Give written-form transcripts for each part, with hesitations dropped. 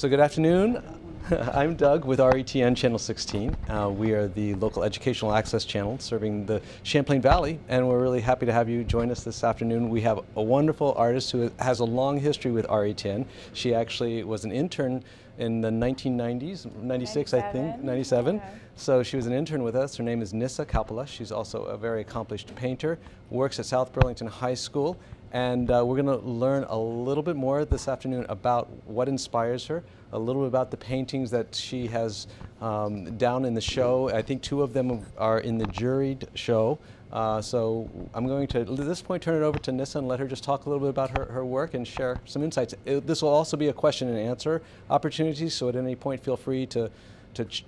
So good afternoon. I'm Doug with RETN Channel 16. We are the local educational access channel serving the Champlain Valley, and we're really happy to have you join us this afternoon. We have a wonderful artist who has a long history with RETN. She actually was an intern in the 1990s, 96 I think, 97. Yeah. So she was an intern with us. Her name is Nissa Kauppila. She's also a very accomplished painter, works at South Burlington High School, and we're going to learn a little bit more this afternoon about what inspires her, a little bit about the paintings that she has down in the show. I think two of them are in the juried show. So I'm going to, at this point, turn it over to Nissa and let her just talk a little bit about her work and share some insights. This will also be a question and answer opportunity, so at any point feel free to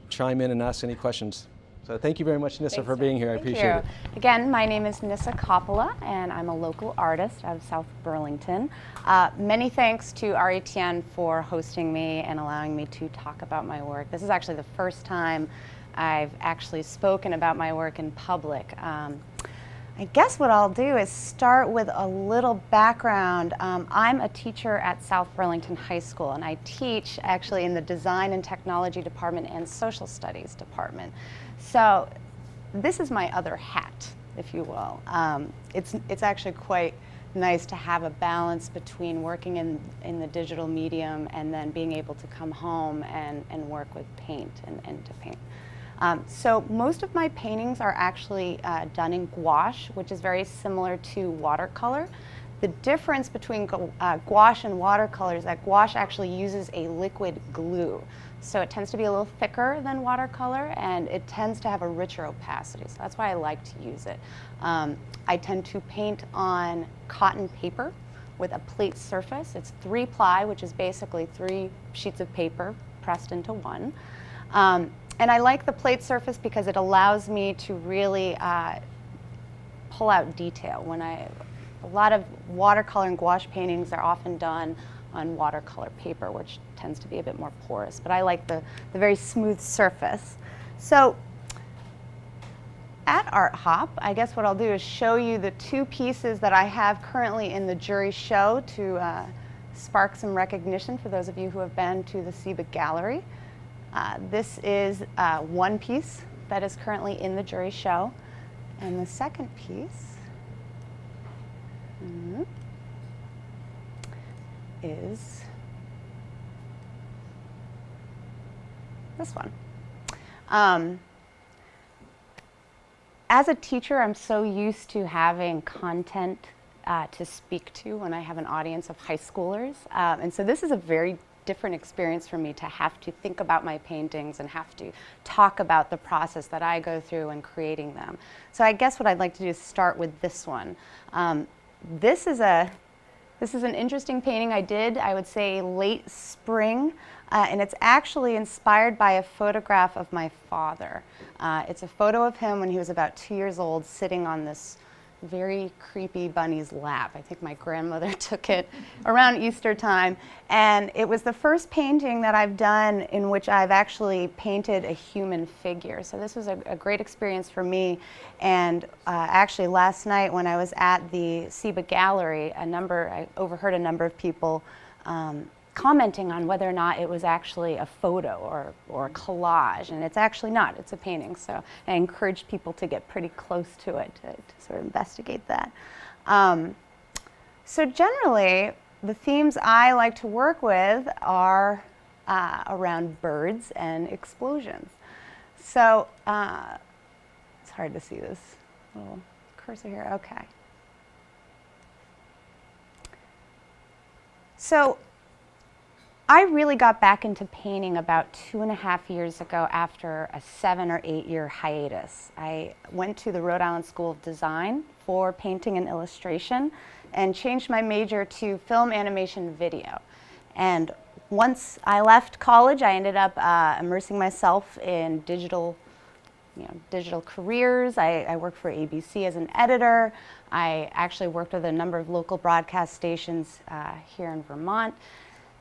chime in and ask any questions. So thank you very much, Nissa, for being here. I appreciate it. Again, my name is Nissa Kauppila, and I'm a local artist out of South Burlington. Many thanks to RETN for hosting me and allowing me to talk about my work. This is actually the first time I've actually spoken about my work in public. I guess what I'll do is start with a little background. I'm a teacher at South Burlington High School, and I teach actually in the Design and Technology Department and Social Studies Department. So this is my other hat, if you will. It's actually quite nice to have a balance between working in the digital medium and then being able to come home and work with paint and to paint. So most of my paintings are actually done in gouache, which is very similar to watercolor. The difference between gouache and watercolor is that gouache actually uses a liquid glue. So it tends to be a little thicker than watercolor, and it tends to have a richer opacity. So that's why I like to use it. I tend to paint on cotton paper with a plate surface. It's 3-ply, which is basically 3 sheets of paper pressed into one. And I like the plate surface because it allows me to really pull out detail. A lot of watercolor and gouache paintings are often done on watercolor paper, which tends to be a bit more porous, but I like the very smooth surface. So at Art Hop, I guess what I'll do is show you the 2 pieces that I have currently in the jury show to spark some recognition for those of you who have been to the SIBA Gallery. This is one piece that is currently in the jury show, and the second piece is this one. As a teacher, I'm so used to having content to speak to when I have an audience of high schoolers, and so this is a very different experience for me to have to think about my paintings and have to talk about the process that I go through in creating them. So I guess what I'd like to do is start with this one. This is an interesting painting I did, I would say late spring, and it's actually inspired by a photograph of my father. It's a photo of him when he was about 2 years old, sitting on this very creepy bunny's lap. I think my grandmother took it around Easter time, and it was the first painting that I've done in which I've actually painted a human figure. So this was a great experience for me, and actually last night when I was at the SIBA Gallery, I overheard a number of people commenting on whether or not it was actually a photo or a collage, and it's actually not, it's a painting. So I encourage people to get pretty close to it to sort of investigate that. So generally, the themes I like to work with are around birds and explosions. So it's hard to see this little cursor here, okay. So I really got back into painting about 2.5 years ago after a 7 or 8 year hiatus. I went to the Rhode Island School of Design for painting and illustration and changed my major to film animation video. And once I left college, I ended up immersing myself in digital careers. I worked for ABC as an editor. I actually worked with a number of local broadcast stations here in Vermont.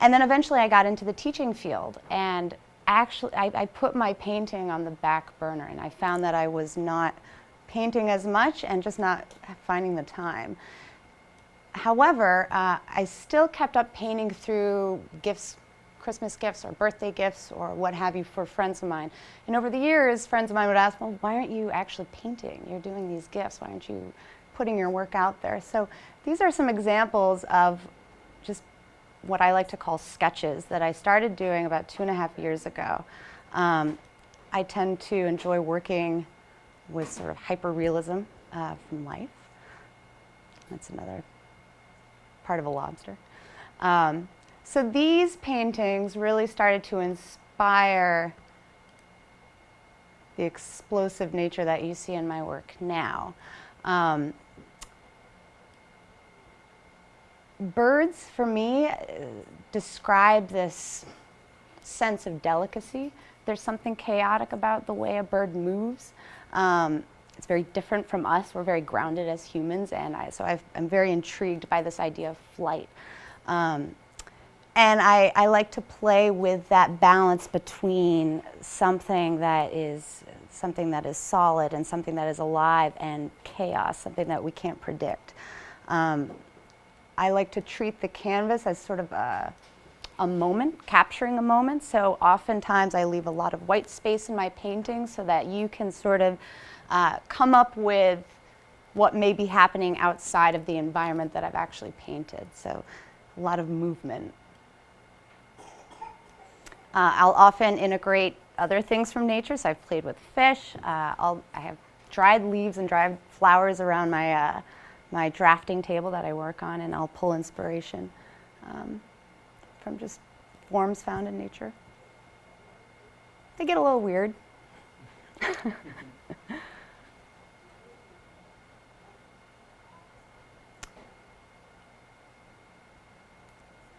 And then eventually I got into the teaching field, and actually I put my painting on the back burner, and I found that I was not painting as much and just not finding the time. However, I still kept up painting through gifts Christmas gifts or birthday gifts or what have you for friends of mine. And over the years, friends of mine would ask, well, why aren't you actually painting? You're doing these gifts. Why aren't you putting your work out there? So these are some examples of just what I like to call sketches that I started doing about 2.5 years ago. I tend to enjoy working with sort of hyper-realism from life. That's another part of a lobster. So these paintings really started to inspire the explosive nature that you see in my work now. Birds, for me, describe this sense of delicacy. There's something chaotic about the way a bird moves. It's very different from us. We're very grounded as humans, and I'm very intrigued by this idea of flight. And I like to play with that balance between something that is solid and something that is alive, and chaos, something that we can't predict. I like to treat the canvas as sort of a moment, capturing a moment. So oftentimes I leave a lot of white space in my paintings so that you can sort of come up with what may be happening outside of the environment that I've actually painted. So a lot of movement. I'll often integrate other things from nature. So I've played with fish. I have dried leaves and dried flowers around my drafting table that I work on, and I'll pull inspiration from just forms found in nature. They get a little weird.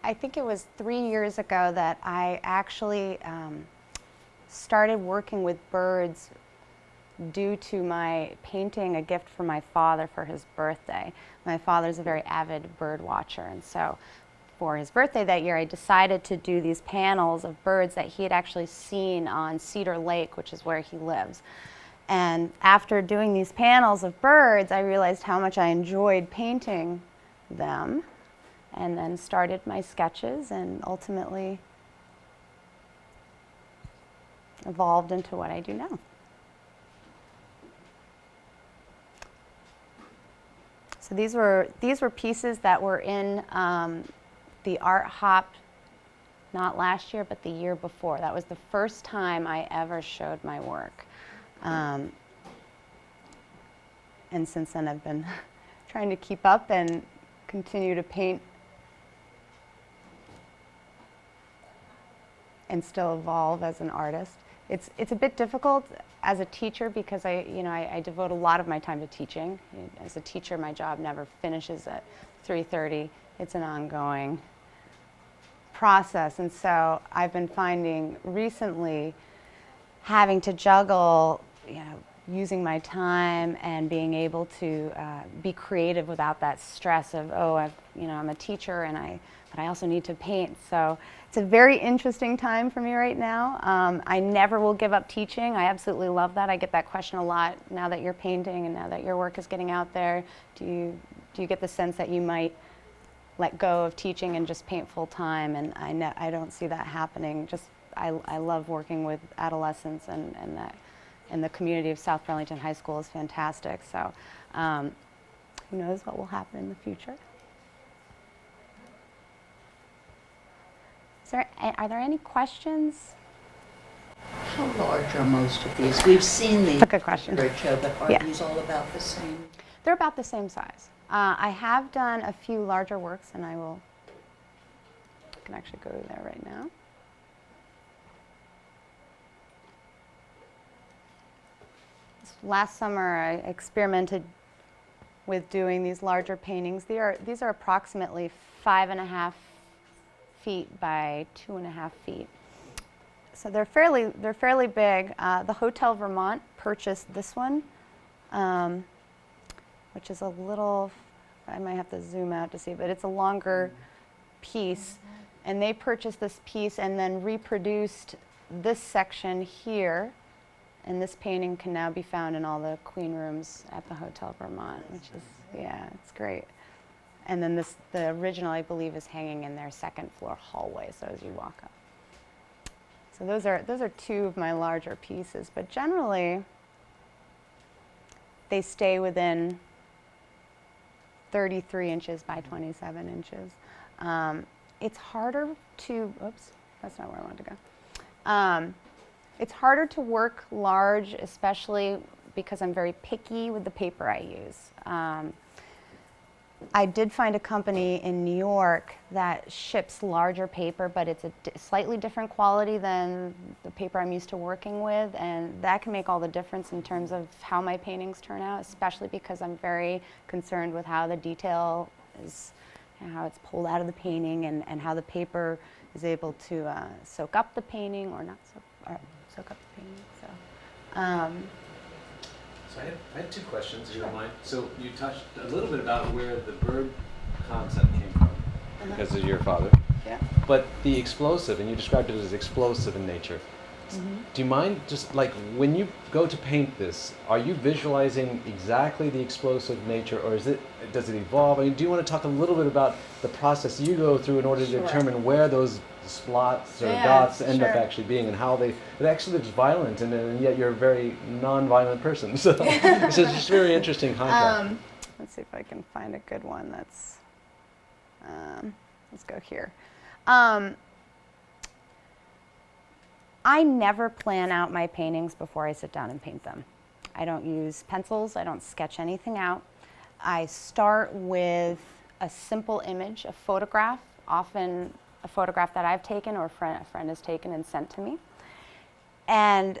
I think it was 3 years ago that I actually started working with birds due to my painting a gift for my father for his birthday. My father's a very avid bird watcher, and so for his birthday that year, I decided to do these panels of birds that he had actually seen on Cedar Lake, which is where he lives. And after doing these panels of birds, I realized how much I enjoyed painting them, and then started my sketches and ultimately evolved into what I do now. So these were pieces that were in the Art Hop, not last year, but the year before. That was the first time I ever showed my work. And since then I've been trying to keep up and continue to paint and still evolve as an artist. It's a bit difficult as a teacher because I devote a lot of my time to teaching. As a teacher, my job never finishes at 3:30. It's an ongoing process, and so I've been finding recently having to juggle, using my time and being able to be creative without that stress of, I'm a teacher but I also need to paint. So it's a very interesting time for me right now. I never will give up teaching. I absolutely love that. I get that question a lot now that you're painting and now that your work is getting out there. Do you get the sense that you might let go of teaching and just paint full time? And I don't see that happening. I love working with adolescents, and the community of South Burlington High School is fantastic. So who knows what will happen in the future. Are there any questions? How large are most of these? We've seen these. That's a good question. Show, but are these all about the same? They're about the same size. I have done a few larger works, and I can actually go there right now. Last summer, I experimented with doing these larger paintings. These are approximately 5.5 feet by 2.5 feet. So they're fairly big. The Hotel Vermont purchased this one, which is a little, I might have to zoom out to see, but it's a longer piece. And they purchased this piece and then reproduced this section here. And this painting can now be found in all the queen rooms at the Hotel Vermont, which is, it's great. And then the original, I believe, is hanging in their second floor hallway, so as you walk up. So those are two of my larger pieces, but generally they stay within 33 inches by 27 inches. It's harder to, oops, that's not where I wanted to go. It's harder to work large, especially because I'm very picky with the paper I use. I did find a company in New York that ships larger paper, but it's a slightly different quality than the paper I'm used to working with, and that can make all the difference in terms of how my paintings turn out, especially because I'm very concerned with how the detail is, and how it's pulled out of the painting, and how the paper is able to soak up the painting or not soak up the painting. So I had two questions, if you don't mind. So you touched a little bit about where the bird concept came from, because of your father. Yeah. But the explosive, and you described it as explosive in nature. Do you mind just like when you go to paint this, are you visualizing exactly the explosive nature, or does it evolve? I mean, do you want to talk a little bit about the process you go through in order to determine where those spots or dots end up actually being, and how it actually looks violent, and yet you're a very non-violent person. So it's just very interesting contrast. Let's see if I can find a good one. Let's go here. I never plan out my paintings before I sit down and paint them. I don't use pencils, I don't sketch anything out. I start with a simple image, a photograph, often a photograph that I've taken or a friend has taken and sent to me. And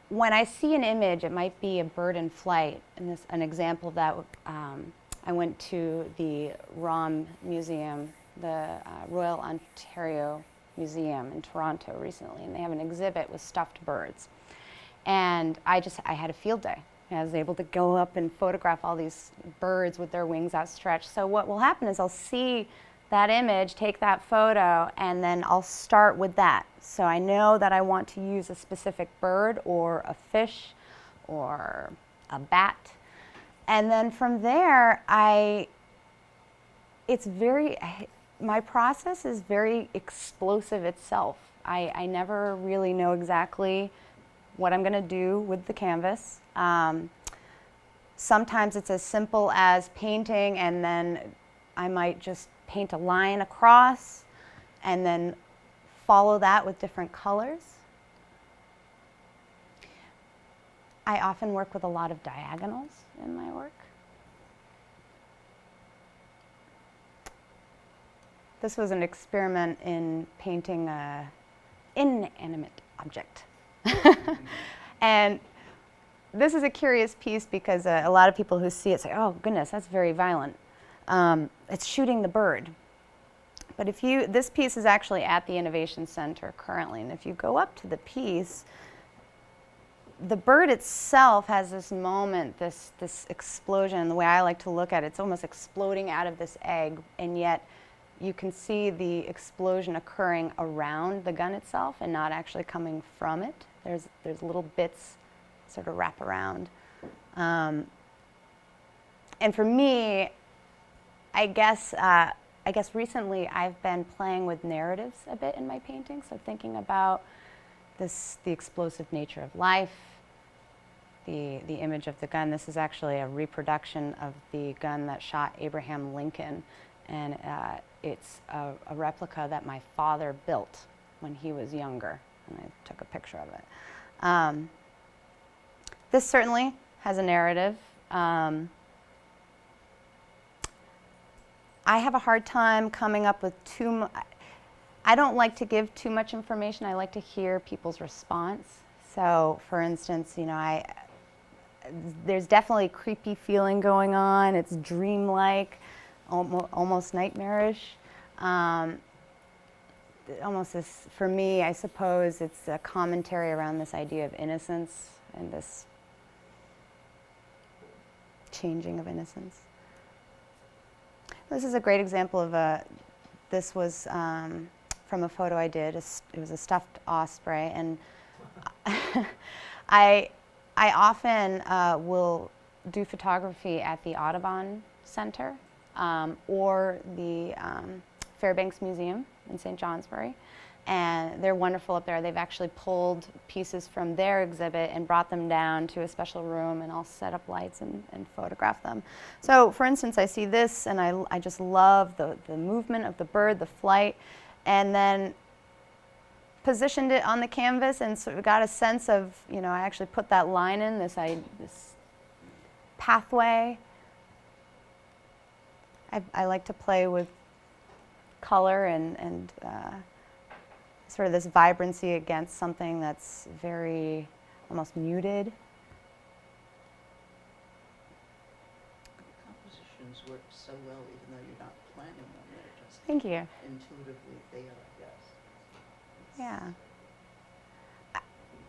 when I see an image, it might be a bird in flight, and an example of that, I went to the ROM Museum, the Royal Ontario Museum in Toronto recently, and they have an exhibit with stuffed birds. And I had a field day. I was able to go up and photograph all these birds with their wings outstretched. So what will happen is I'll see that image, take that photo, and then I'll start with that. So I know that I want to use a specific bird or a fish or a bat. And then from there, my process is very explosive itself. I never really know exactly what I'm going to do with the canvas. Sometimes it's as simple as painting, and then I might just paint a line across and then follow that with different colors. I often work with a lot of diagonals in my work. This was an experiment in painting an inanimate object. And this is a curious piece because a lot of people who see it say, oh goodness, that's very violent. It's shooting the bird. But this piece is actually at the Innovation Center currently, and if you go up to the piece, the bird itself has this moment, this explosion. The way I like to look at it, it's almost exploding out of this egg, and yet you can see the explosion occurring around the gun itself and not actually coming from it. There's little bits sort of wrap around. And for me, I guess recently I've been playing with narratives a bit in my painting, so thinking about the explosive nature of life, the image of the gun. This is actually a reproduction of the gun that shot Abraham Lincoln, and it's a replica that my father built when he was younger, and I took a picture of it. This certainly has a narrative. I have a hard time coming up with I don't like to give too much information. I like to hear people's response. So, for instance, there's definitely a creepy feeling going on. It's dreamlike, almost nightmarish. Almost this, for me, I suppose it's a commentary around this idea of innocence and this changing of innocence. This is a great example of this was from a photo I did. It was a stuffed osprey, and I often will do photography at the Audubon Center or the Fairbanks Museum in St. Johnsbury. And they're wonderful up there. They've actually pulled pieces from their exhibit and brought them down to a special room, and I'll set up lights and photograph them. So for instance, I see this and I just love the movement of the bird, the flight, and then positioned it on the canvas and sort of got a sense of, you know, I actually put that line in, this pathway. I like to play with color and sort of this vibrancy against something that's very almost muted. Compositions work so well even though you're not planning them, they're just Thank you. intuitively there, yes. Yeah.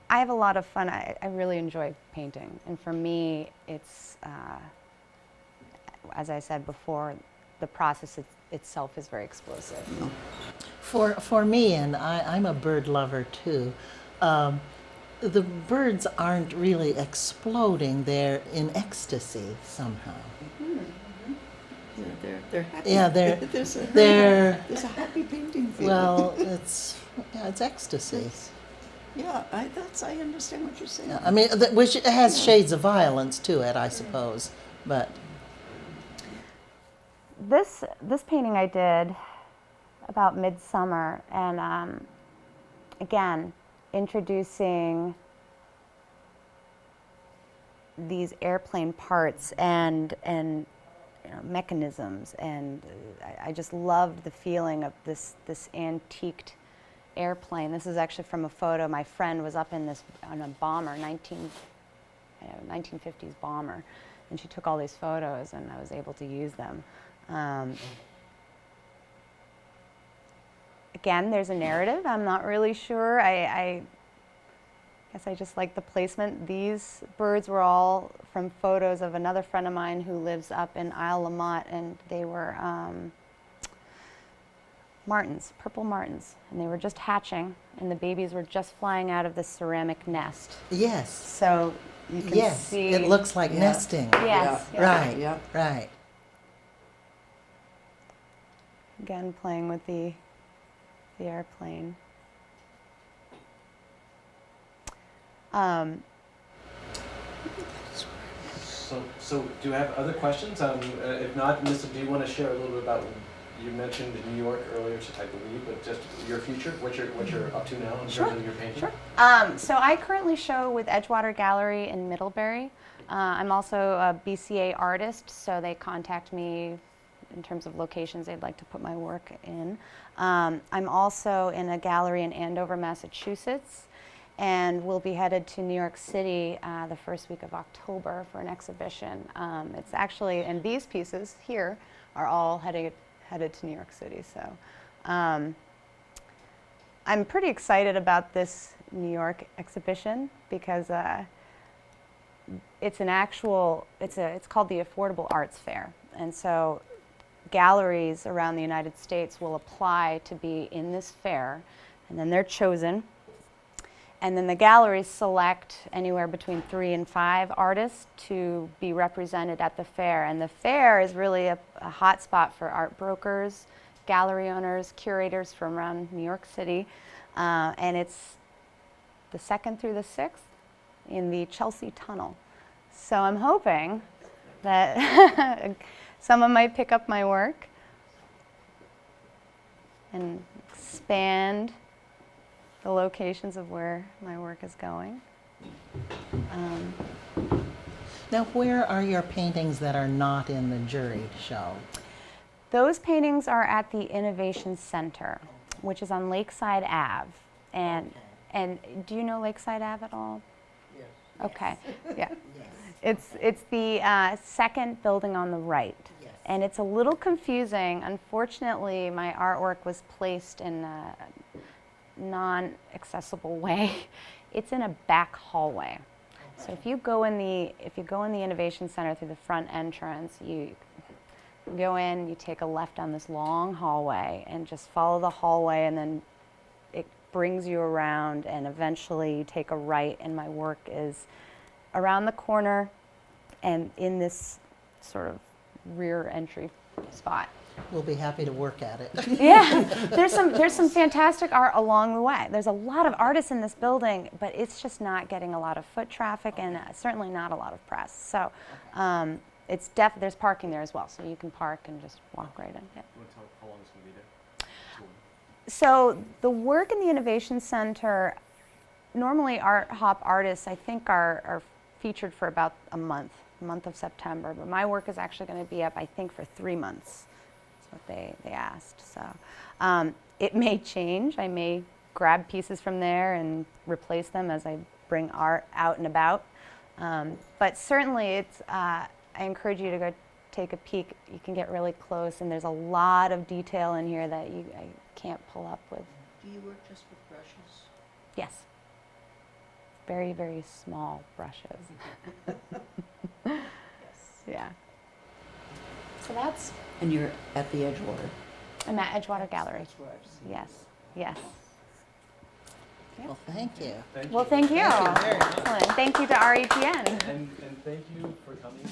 I have a lot of fun. I really enjoy painting. And for me, it's, as I said before, the process itself is very explosive. For me, and I'm a bird lover too, the birds aren't really exploding, they're in ecstasy somehow. They're happy. Yeah, there's a happy painting feeling. well, it's ecstasy. Yeah, I understand what you're saying. Yeah, I mean, which has shades of violence to it, I suppose, but This painting I did about midsummer, and again, introducing these airplane parts and you know, mechanisms, and I just loved the feeling of this antiqued airplane. This is actually from a photo. My friend was up in on a bomber, 1950s bomber, and she took all these photos, and I was able to use them. Again, there's a narrative. I'm not really sure. I guess I just like the placement. These birds were all from photos of another friend of mine who lives up in Isle La Motte, and they were martins, purple martins, and they were just hatching, and the babies were just flying out of the ceramic nest. yes, So you can see. it looks like Yeah. nesting. Yes. Yeah. Right, Yeah. right. Again, playing with the airplane. So do you have other questions? If not, Nissa, do you want to share a little bit about, you mentioned New York earlier, I believe, but just your future, what you're up to now in terms of your painting? Sure. So I currently show with Edgewater Gallery in Middlebury. I'm also a BCA artist, so they contact me in terms of locations they'd like to put my work in. I'm also in a gallery in Andover, Massachusetts, and we'll be headed to New York City the first week of October for an exhibition. It's actually, and these pieces here are all headed to New York City. So I'm pretty excited about this New York exhibition because it's it's called the Affordable Arts Fair. And so galleries around the United States will apply to be in this fair, and then they're chosen. And then the galleries select anywhere between 3 and 5 artists to be represented at the fair. And the fair is really a hot spot for art brokers, gallery owners, curators from around New York City. And it's the 2nd through the 6th in the Chelsea Tunnel. So I'm hoping that someone might pick up my work and expand the locations of where my work is going. Now, where are your paintings that are not in the jury show? Those paintings are at the Innovation Center, which is on Lakeside Ave. And do you know Lakeside Ave at all? Yes. Okay, yeah. Yes. It's the second building on the right. Yes. And it's a little confusing. Unfortunately, my artwork was placed in a non-accessible way. It's in a back hallway. So if you go in the Innovation Center through the front entrance, you go in, you take a left down this long hallway and just follow the hallway, and then it brings you around, and eventually you take a right, and my work is around the corner and in this sort of rear entry spot. We'll be happy to work at it. Yeah, there's some fantastic art along the way. There's a lot of artists in this building, but it's just not getting a lot of foot traffic and certainly not a lot of press. So it's there's parking there as well, so you can park and just walk right in. Yeah. You want to tell how long it's going to be there? So the work in the Innovation Center, normally art hop artists, I think, are featured for about a month of September, but my work is actually going to be up, I think, for 3 months. What they asked. So it may change. I may grab pieces from there and replace them as I bring art out and about. But certainly it's, I encourage you to go take a peek. You can get really close, and there's a lot of detail in here that I can't pull up with. Do you work just with brushes? Yes. Very, very small brushes. Yes. Yeah. So that's, And you're at the Edgewater. I'm at Edgewater Gallery. That's where I've seen Yes, yes. Well, thank you. Thank Well, thank you. Thank you very much. Excellent. Thank you to RETN. And thank you for coming.